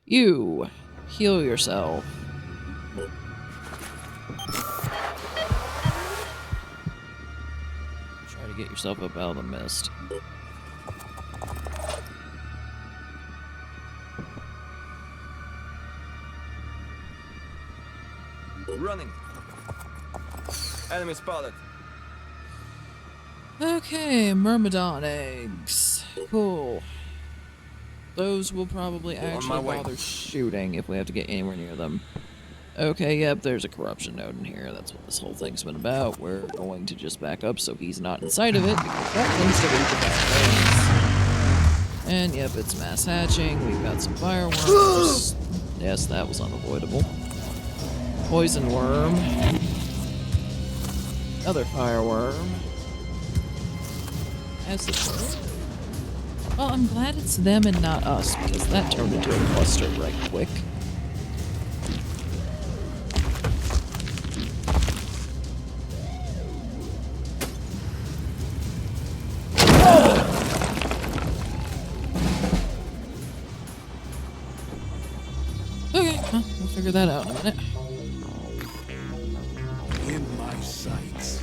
You heal yourself. Try to get yourself up out of the mist. Running. Enemy spotted. Okay, myrmidon eggs. Cool. Those will probably actually bother shooting if we have to get anywhere near them. Okay, yep, there's a corruption node in here. That's what this whole thing's been about. We're going to just back up so he's not inside of it, because that tends to lead to bad things. And yep, it's mass hatching. We've got some fireworms. Yes, that was unavoidable. Poison worm. Another fireworm. Acid worm. Well, I'm glad it's them and not us, because that turned into a cluster right quick. Okay, well, we'll figure that out in a minute. In my sights.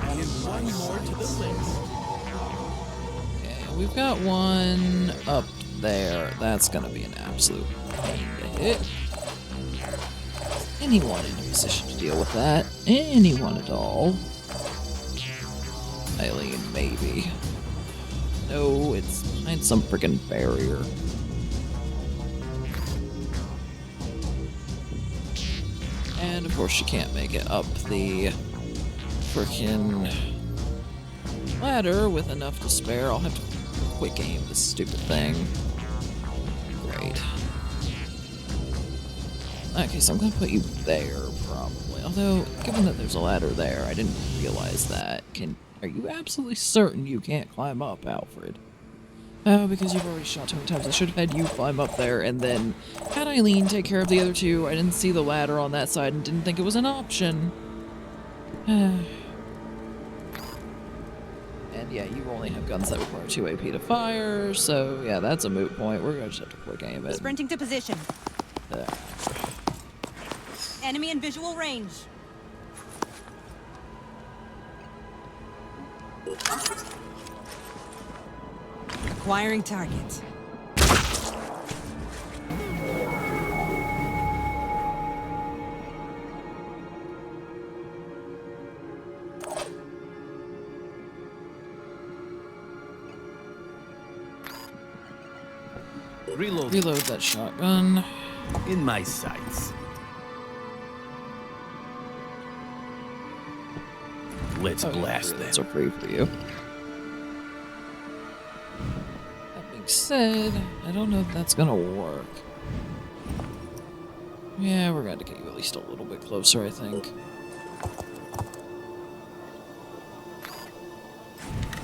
And one more to the list. Okay, we've got one up there. That's gonna be an absolute pain to hit. Anyone in a position to deal with that? Anyone at all? Eileen, maybe. No, it's behind some freaking barrier. And of course she can't make it up the freaking ladder with enough to spare. I'll have to quick aim this stupid thing. Great. Okay, so I'm gonna put you there, probably. Although, given that there's a ladder there, I didn't realize that. Are you absolutely certain you can't climb up, Alfred? Oh, because you've already shot too many times. I should have had you climb up there, and then had Eileen take care of the other two. I didn't see the ladder on that side and didn't think it was an option. And yeah, you only have guns that require 2 AP to fire, so yeah, that's a moot point. We're gonna just have to quick aim it. Sprinting to position. Enemy in visual range. Acquiring target. Reload. Reload that shotgun. In my sights. Let's blast them. That's so free for you. That being said, I don't know if that's gonna work. Yeah, we're gonna get you at least a little bit closer, I think.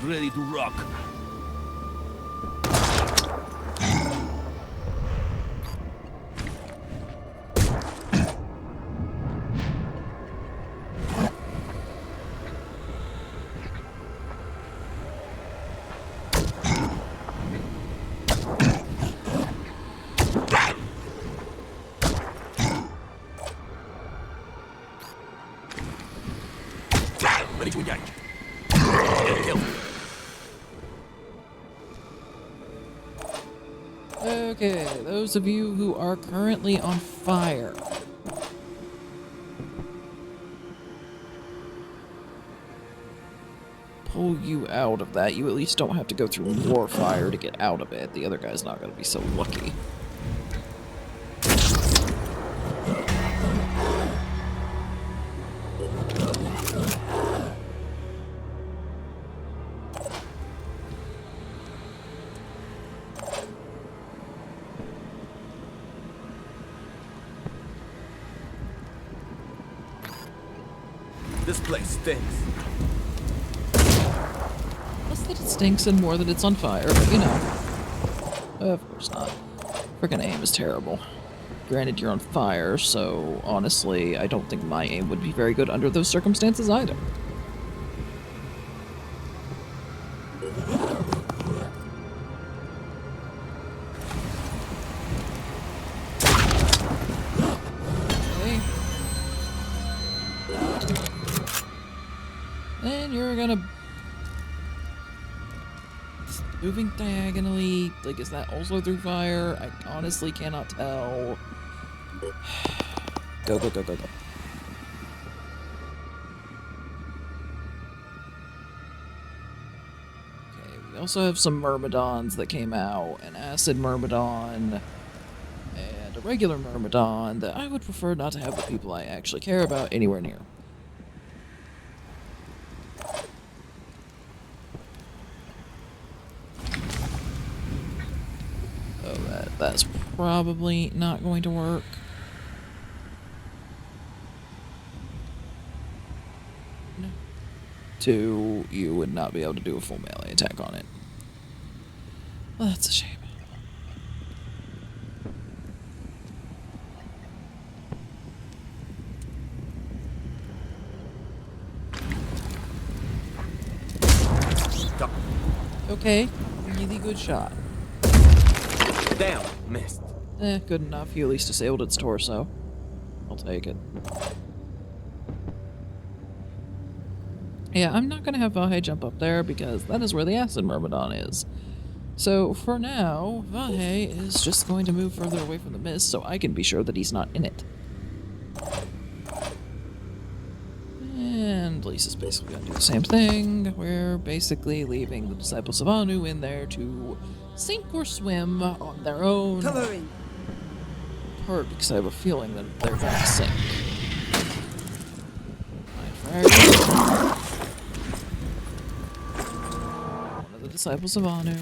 Ready to rock. Ready to yank. Kill. Okay, those of you who are currently on fire. Pull you out of that. You at least don't have to go through more fire to get out of it. The other guy's not going to be so lucky. This place stinks. Less that it stinks and more that it's on fire, but you know. Of course not. Frickin' aim is terrible. Granted, you're on fire, so honestly, I don't think my aim would be very good under those circumstances either. you're gonna... Moving diagonally, like, is that also through fire? I honestly cannot tell. Go, go, go, go, go. Okay, we also have some Myrmidons that came out, an Acid Myrmidon, and a regular Myrmidon that I would prefer not to have the people I actually care about anywhere near. That's probably not going to work. No. 2, you would not be able to do a full melee attack on it. Well, that's a shame. Okay, really good shot. Down. Missed. Good enough. You at least disabled its torso. I'll take it. Yeah, I'm not gonna have Vahe jump up there because that is where the Acid Myrmidon is. So, for now, Vahe is just going to move further away from the mist so I can be sure that he's not in it. And Lisa's basically gonna do the same thing. We're basically leaving the Disciples of Anu in there to sink or swim on their own Covering. part, because I have a feeling that they're gonna sink. One of the Disciples of Anu.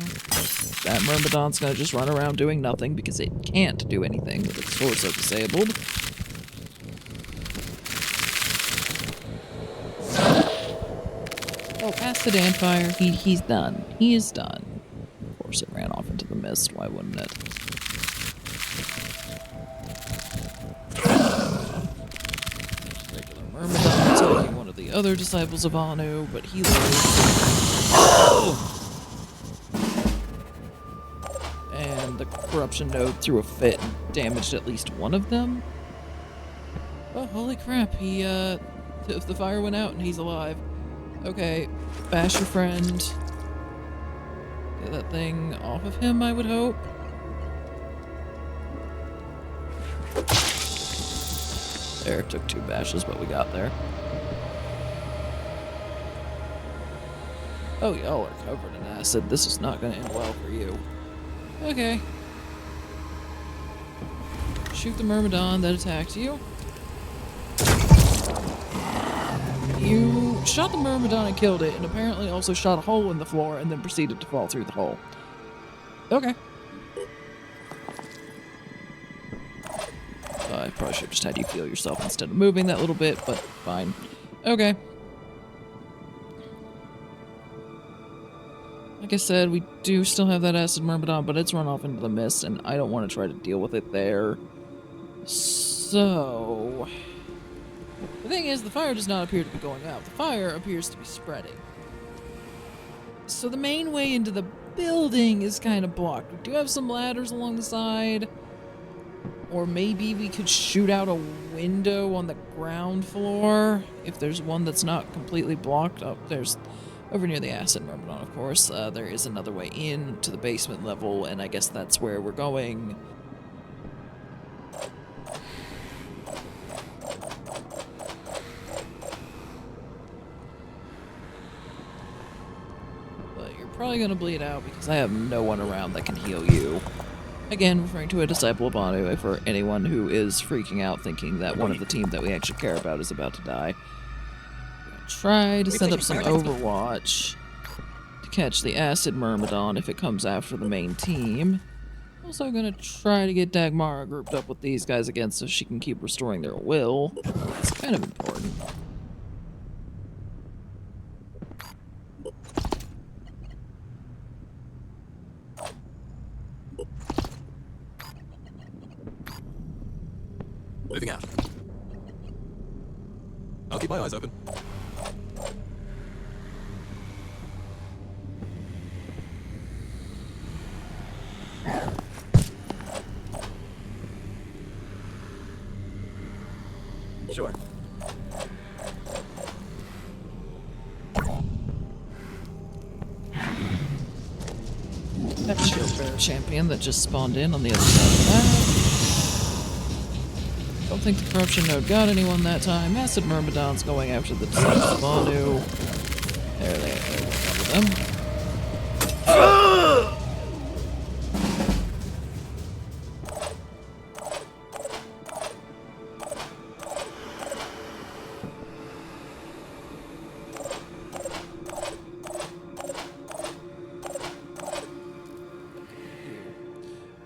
That Myrmidon's gonna just run around doing nothing because it can't do anything with its torso disabled. Oh, acid and fire. He's done. He is done. Of course, it ran off into the mist. Why wouldn't it? Regular Myrmidon taking one of the other Disciples of Anu, but he lives. And the corruption node threw a fit and damaged at least one of them. Oh, holy crap! The fire went out and he's alive. Okay, bash your friend. Get that thing off of him, I would hope. There, took 2 bashes, but we got there. Oh, y'all are covered in acid. This is not gonna end well for you. Okay. Shoot the Myrmidon that attacked you. You shot the Myrmidon and killed it, and apparently also shot a hole in the floor and then proceeded to fall through the hole. Okay. I probably should have just had you feel yourself instead of moving that little bit, but fine. Okay. Like I said, we do still have that Acid Myrmidon, but it's run off into the mist, and I don't want to try to deal with it there. So... the thing is, the fire does not appear to be going out. The fire appears to be spreading. So the main way into the building is kind of blocked. We do have some ladders along the side. Or maybe we could shoot out a window on the ground floor. If there's one that's not completely blocked. Oh, there's... over near the Acid Myrmidon, of course. There is another way in to the basement level, and I guess that's where we're going. Probably gonna bleed out because I have no one around that can heal you. Again, referring to a Disciple of Anu for anyone who is freaking out thinking that one of the team that we actually care about is about to die. Try to set up some Overwatch to catch the Acid Myrmidon if it comes after the main team. Also gonna try to get Dagmara grouped up with these guys again so she can keep restoring their will. It's kind of important. Moving out. I'll keep my eyes open. Sure. champion that just spawned in on the other side of that. Don't think the corruption node got anyone that time. Acid Myrmidon's going after the Deceptive Banu. There they are. With them.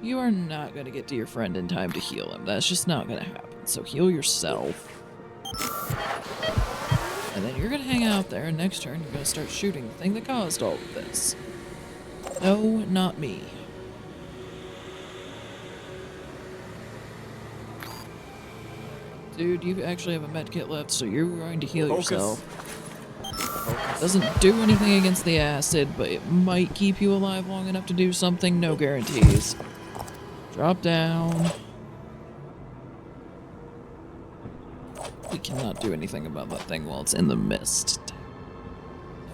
You are not going to get to your friend in time to heal him. That's just not going to happen. So heal yourself. And then you're going to hang out there, and next turn you're going to start shooting the thing that caused all of this. No, not me. Dude, you actually have a medkit left, so you're going to heal yourself. Doesn't do anything against the acid, but it might keep you alive long enough to do something. No guarantees. Drop down. We cannot do anything about that thing while it's in the mist.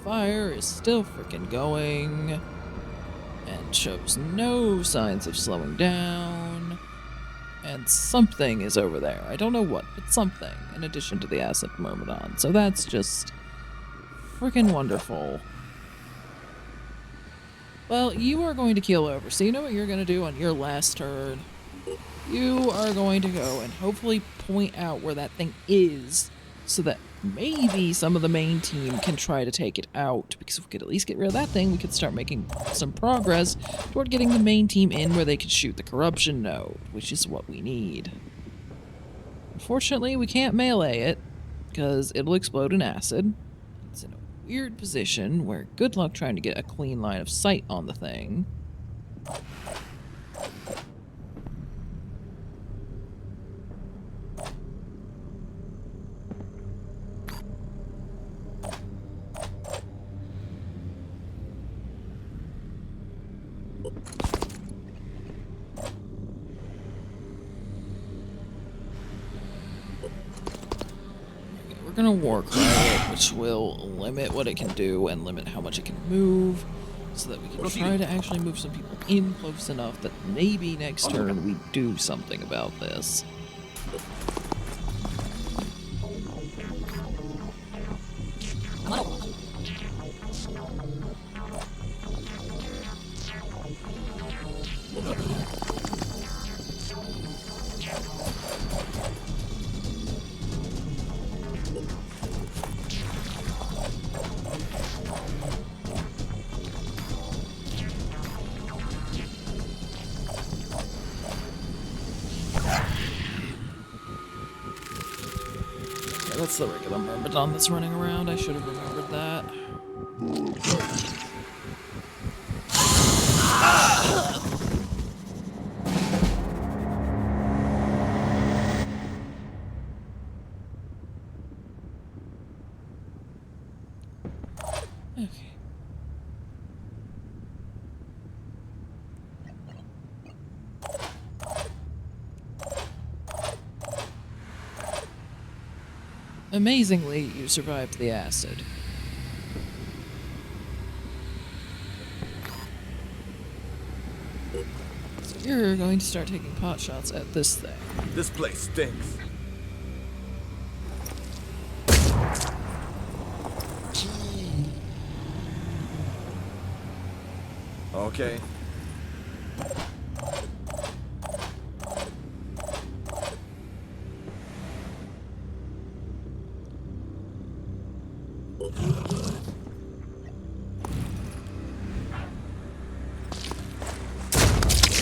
Fire is still freaking going. And shows no signs of slowing down. And something is over there. I don't know what, but something, in addition to the Acid Myrmidon. So that's just freaking wonderful. Well, you are going to keel over, so you know what you're going to do on your last turn? You are going to go and hopefully point out where that thing is, so that maybe some of the main team can try to take it out. Because if we could at least get rid of that thing, we could start making some progress toward getting the main team in where they could shoot the corruption node, which is what we need. Unfortunately, we can't melee it, because it'll explode in acid. It's in a weird position where good luck trying to get a clean line of sight on the thing. We're gonna war cry it, which will limit what it can do and limit how much it can move, so that we can try to actually move some people in close enough that maybe next turn we do something about this. That's the regular Myrmidon that's running around. I should have remembered that. Okay. Amazingly, you survived the acid. So you're going to start taking pot shots at this thing. This place stinks. Okay.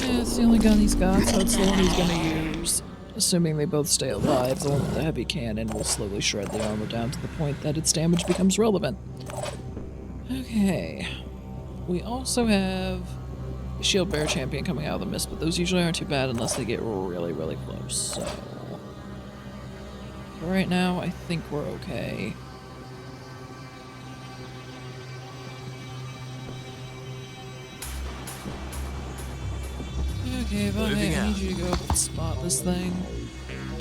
It's the only gun he's got, so it's the one he's gonna use. Assuming they both stay alive, the one with the heavy cannon will slowly shred the armor down to the point that its damage becomes relevant. Okay. We also have a shield bearer champion coming out of the mist, but those usually aren't too bad unless they get really, really close, so... For right now, I think we're okay. Okay, Vahe, I need you to go up and spot this thing.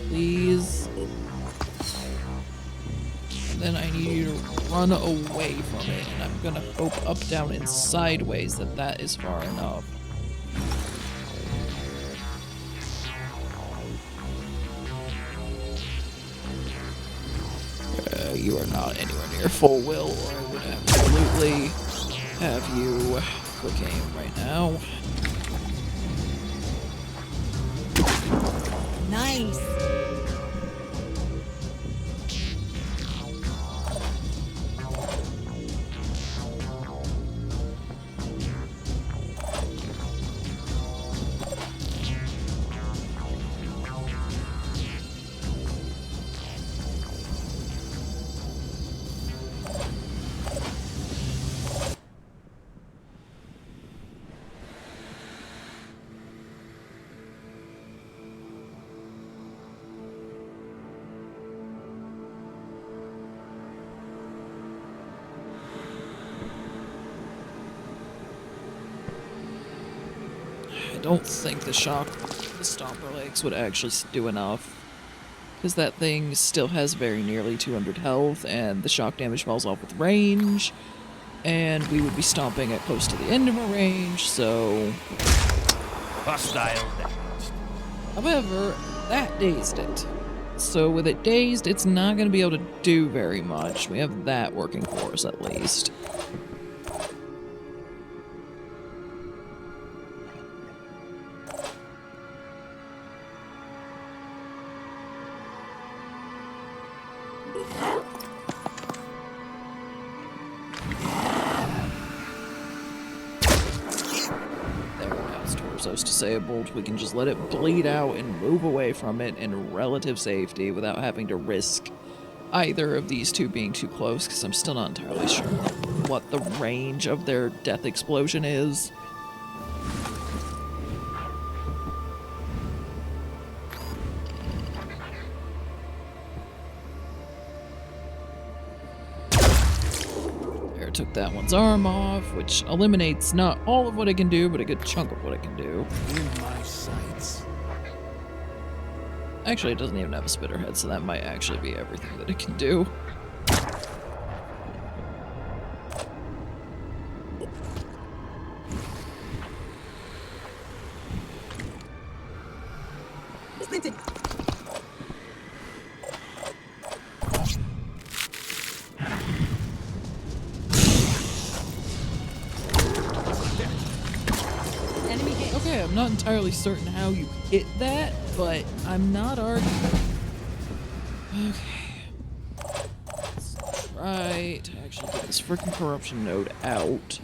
Please. And then I need you to run away from it, and I'm gonna hope up, down, and sideways that is far enough. are not anywhere near full will, or I would absolutely have you quick aim right now. Nice. I don't think the stomper legs would actually do enough. Because that thing still has very nearly 200 health, and the shock damage falls off with range. And we would be stomping at close to the end of our range, so... Hostile damaged. However, that dazed it. So with it dazed, it's not going to be able to do very much. We have that working for us, at least. Torso's disabled. We can just let it bleed out and move away from it in relative safety without having to risk either of these two being too close, because I'm still not entirely sure what the range of their death explosion is. Took that one's arm off, which eliminates not all of what it can do, but a good chunk of what it can do. In my sights. Actually, it doesn't even have a spitter head, so that might actually be everything that it can do. Okay, I'm not entirely certain how you hit that, but I'm not arguing. Okay. Let's try to actually get this freaking corruption node out.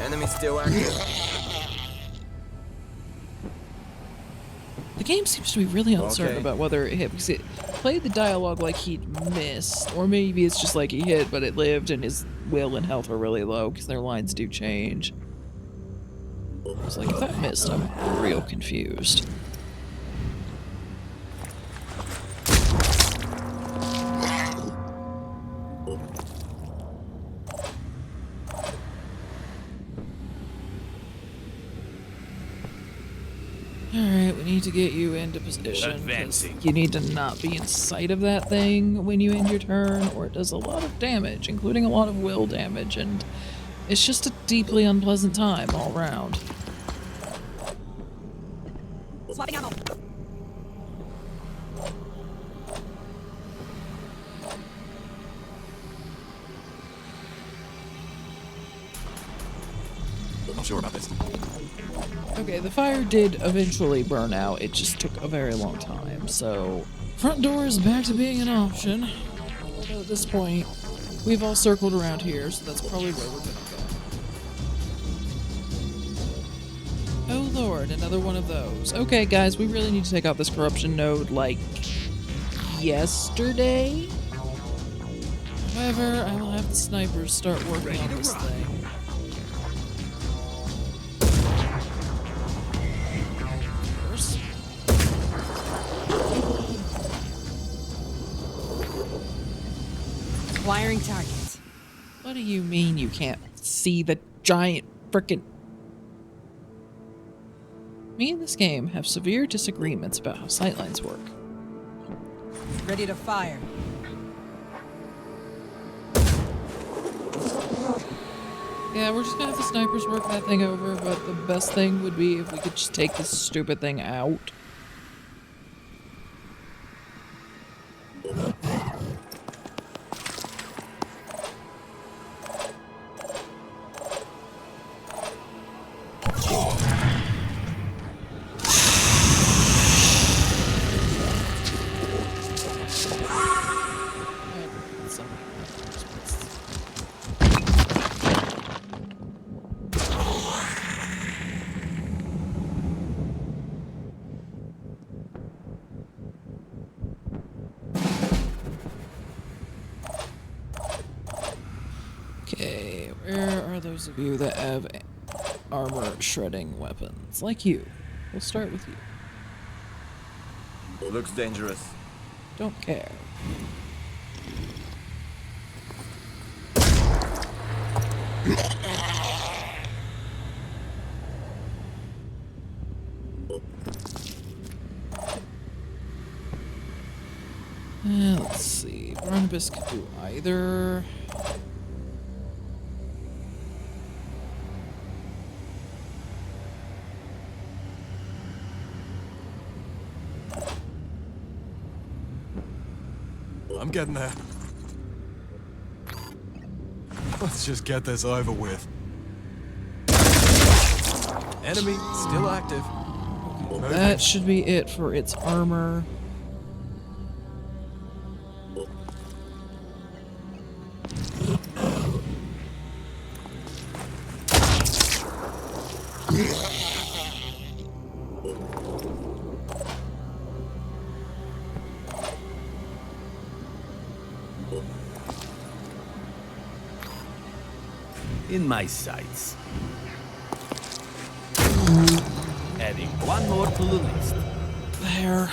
Enemy still active. The game seems to be really uncertain Okay. about whether it hit, because it played the dialogue like he'd missed, or maybe it's just like he hit but it lived and his will and health are really low, because their lines do change. It's like, if that missed, I'm real confused. Alright, we need to get you into position. 'Cause Advancing. you need to not be in sight of that thing when you end your turn, or it does a lot of damage, including a lot of will damage, and it's just a deeply unpleasant time all around. Swapping ammo. I'm sure about this. Okay, the fire did eventually burn out, it just took a very long time, so... Front door is back to being an option. Although at this point, we've all circled around here, so that's probably where we're gonna go. Oh lord, another one of those. Okay guys, we really need to take out this corruption node, like... yesterday? However, I will have the snipers start working on this thing. First. Acquiring targets. What do you mean you can't see the giant frickin'... Me and this game have severe disagreements about how sightlines work. Ready to fire. Yeah, we're just gonna have the snipers work that thing over, but the best thing would be if we could just take this stupid thing out. Okay, where are those of you that have armor shredding weapons? Like you. We'll start with you. Looks dangerous. Don't care. Let's see. Barnabas could do either. I'm getting there. Let's just get this over with. Enemy still active. That should be it for its armor. In my sights. Adding one more to the list. There.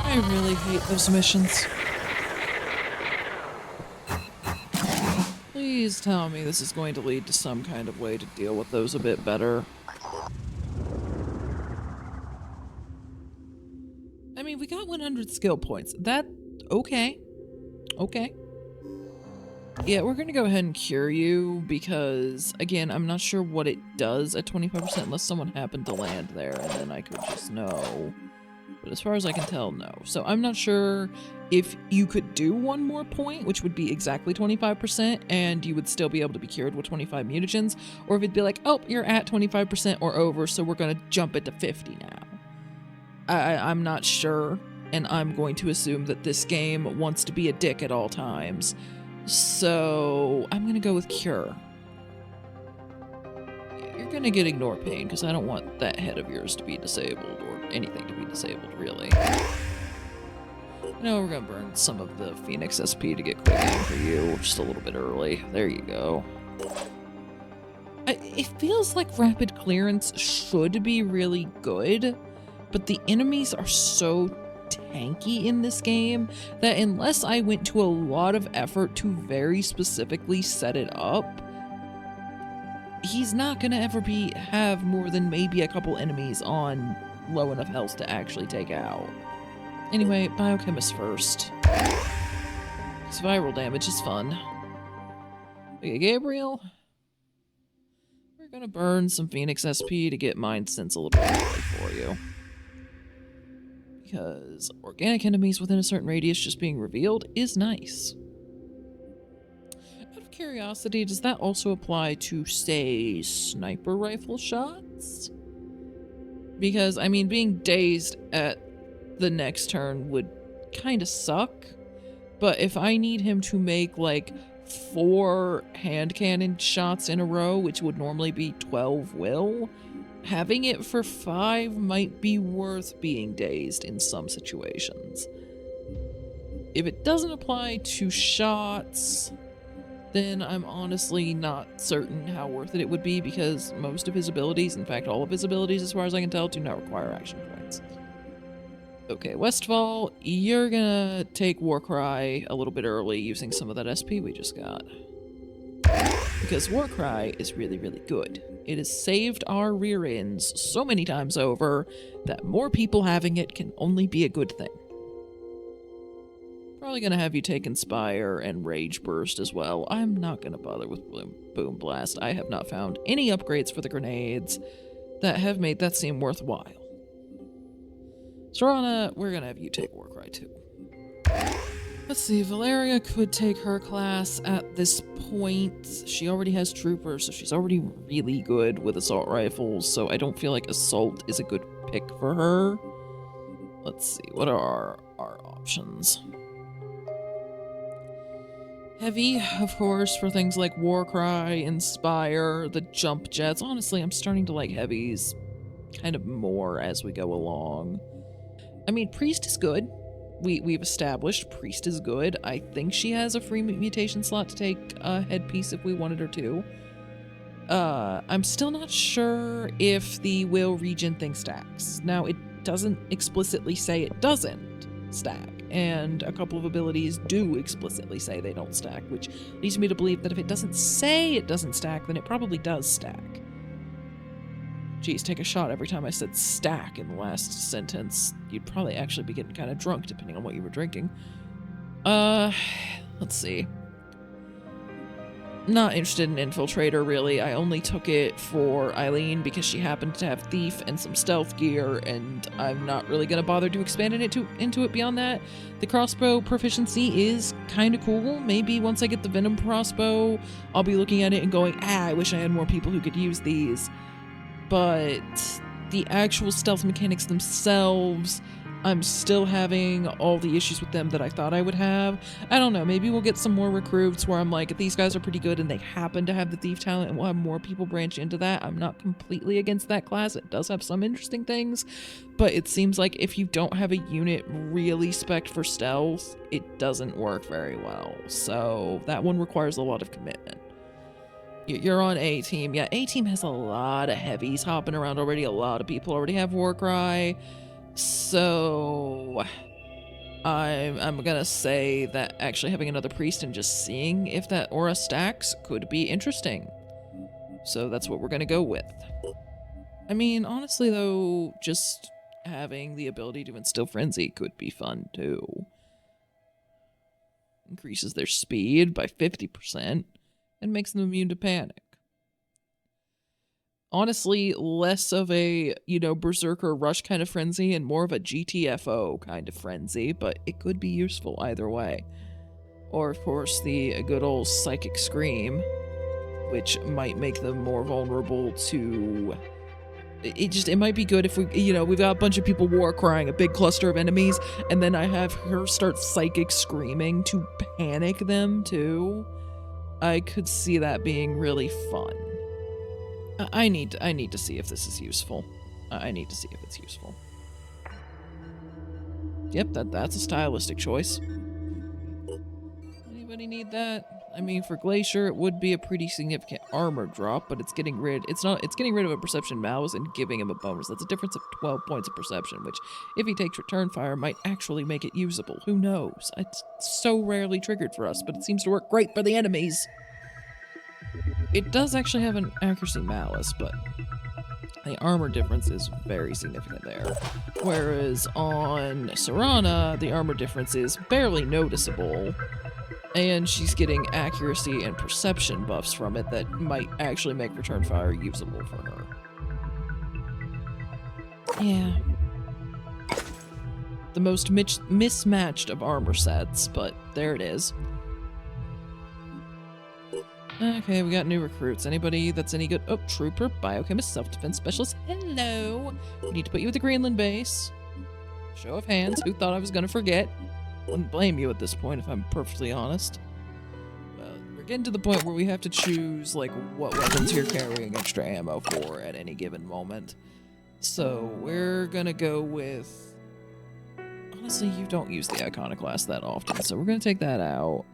I really hate those missions. Please tell me this is going to lead to some kind of way to deal with those a bit better. I mean, we got 100 skill points. That, okay. Okay. Yeah, we're gonna go ahead and cure you because, again, I'm not sure what it does at 25% unless someone happened to land there and then I could just know. But as far as I can tell, no. So I'm not sure if you could do one more point, which would be exactly 25%, and you would still be able to be cured with 25 mutagens, or if it'd be like, oh, you're at 25% or over, so we're gonna jump it to 50 now. I'm not sure, and I'm going to assume that this game wants to be a dick at all times. So I'm gonna go with cure. You're gonna get ignore pain because I don't want that head of yours to be disabled or anything to be disabled, really. No, we're gonna burn some of the Phoenix SP to get quick aim for you just a little bit early. There you go. It feels like rapid clearance should be really good, but the enemies are so tanky in this game that unless I went to a lot of effort to very specifically set it up, he's not gonna ever have more than maybe a couple enemies on low enough health to actually take out. Anyway, biochemist first. This viral damage is fun. Okay, Gabriel. We're gonna burn some Phoenix SP to get Mind Sense a little bit early for you. Because organic enemies within a certain radius just being revealed is nice. Out of curiosity, does that also apply to, say, sniper rifle shots? Because, I mean, being dazed at the next turn would kind of suck, but if I need him to make, like, 4 hand cannon shots in a row, which would normally be 12 will, having it for 5 might be worth being dazed in some situations. If it doesn't apply to shots, then I'm honestly not certain how worth it would be because most of his abilities, in fact all of his abilities as far as I can tell, do not require action points. Okay, Westfall, you're gonna take Warcry a little bit early using some of that SP we just got. Because Warcry is really, really good. It has saved our rear ends so many times over that more people having it can only be a good thing. Probably gonna have you take Inspire and Rage Burst as well. I'm not gonna bother with Boom Blast. I have not found any upgrades for the grenades that have made that seem worthwhile. Serana, we're gonna have you take Warcry too. Let's see, Valeria could take her class at this point. She already has Trooper, so she's already really good with assault rifles, so I don't feel like Assault is a good pick for her. Let's see, what are our options? Heavy, of course, for things like Warcry, Inspire, the jump jets. Honestly, I'm starting to like heavies kind of more as we go along. I mean, Priest is good. We've established Priest is good. I think she has a free mutation slot to take a headpiece if we wanted her to. I'm still not sure if the Will Regen thing stacks. Now, it doesn't explicitly say it doesn't stack, and a couple of abilities do explicitly say they don't stack, which leads me to believe that if it doesn't say it doesn't stack, then it probably does stack. Geez, take a shot every time I said stack in the last sentence. You'd probably actually be getting kind of drunk, depending on what you were drinking. Let's see. Not interested in Infiltrator, really. I only took it for Eileen because she happened to have Thief and some stealth gear, and I'm not really going to bother to expand into it beyond that. The crossbow proficiency is kind of cool. Maybe once I get the Venom crossbow, I'll be looking at it and going, I wish I had more people who could use these. But the actual stealth mechanics themselves, I'm still having all the issues with them that I thought I would have. I don't know, maybe we'll get some more recruits where I'm like, these guys are pretty good and they happen to have the thief talent, and we'll have more people branch into that. I'm not completely against that class. It does have some interesting things, but it seems like if you don't have a unit really spec'd for stealth, it doesn't work very well. So that one requires a lot of commitment. You're on A team. Yeah, A team has a lot of heavies hopping around already. A lot of people already have Warcry. So I'm gonna say that actually having another priest and just seeing if that aura stacks could be interesting. So that's what we're gonna go with. I mean, honestly though, just having the ability to instill frenzy could be fun too. Increases their speed by 50% and makes them immune to panic. Honestly, less of a, Berserker Rush kind of frenzy and more of a GTFO kind of frenzy, but it could be useful either way. Or, of course, the good old Psychic Scream, which might make them more vulnerable to... It might be good if we've got a bunch of people war crying, a big cluster of enemies, and then I have her start Psychic Screaming to panic them, too. I could see that being really fun. I need to see if this is useful. I need to see if it's useful. Yep, that's a stylistic choice. Anybody need that? I mean, for Glacier, it would be a pretty significant armor drop, but it's getting rid of a perception malus and giving him a bonus. That's a difference of 12 points of perception, which, if he takes return fire, might actually make it usable. Who knows? It's so rarely triggered for us, but it seems to work great for the enemies. It does actually have an accuracy malus, but the armor difference is very significant there. Whereas on Serana, the armor difference is barely noticeable, and she's getting accuracy and perception buffs from it that might actually make return fire usable for her. Yeah. The most mismatched of armor sets, but there it is. Okay, we got new recruits. Anybody that's any good? Oh, Trooper, Biochemist, Self-Defense Specialist. Hello! We need to put you at the Greenland base. Show of hands. Who thought I was gonna forget? Wouldn't blame you at this point, if I'm perfectly honest. Well, we're getting to the point where we have to choose, like, what weapons you're carrying extra ammo for at any given moment. So, we're gonna go with... Honestly, you don't use the Iconoclast that often, so we're gonna take that out.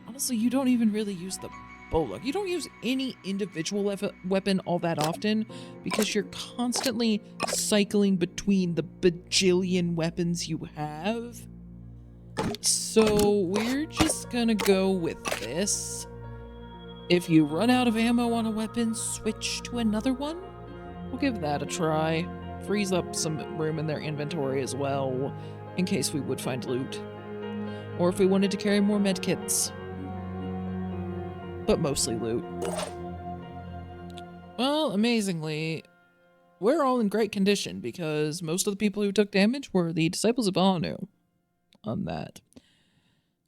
Honestly, you don't even really use the Bolok. You don't use any individual weapon all that often because you're constantly cycling between the bajillion weapons you have. So we're just gonna go with this. If you run out of ammo on a weapon, switch to another one. We'll give that a try. frees up some room in their inventory as well, in case we would find loot. Or if we wanted to carry more medkits. But mostly loot. Well, amazingly, we're all in great condition because most of the people who took damage were the Disciples of Anu on that.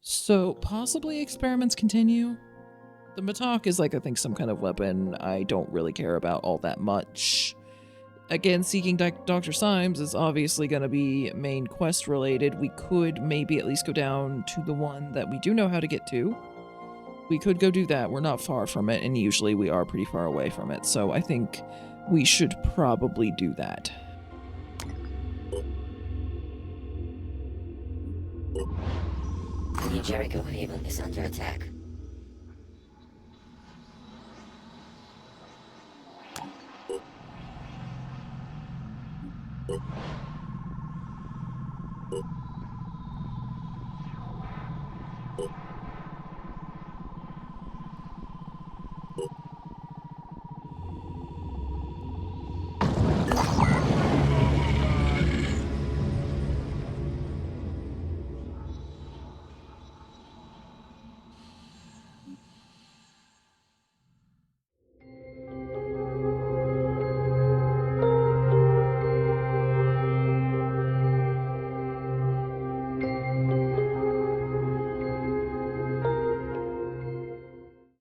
So, possibly experiments continue. The Matok is like, I think, some kind of weapon I don't really care about all that much. Again, seeking Dr. Symes is obviously going to be main quest related. We could maybe at least go down to the one that we do know how to get to. We could go do that. We're not far from it, and usually we are pretty far away from it. So I think we should probably do that. The Jericho Haven is under attack.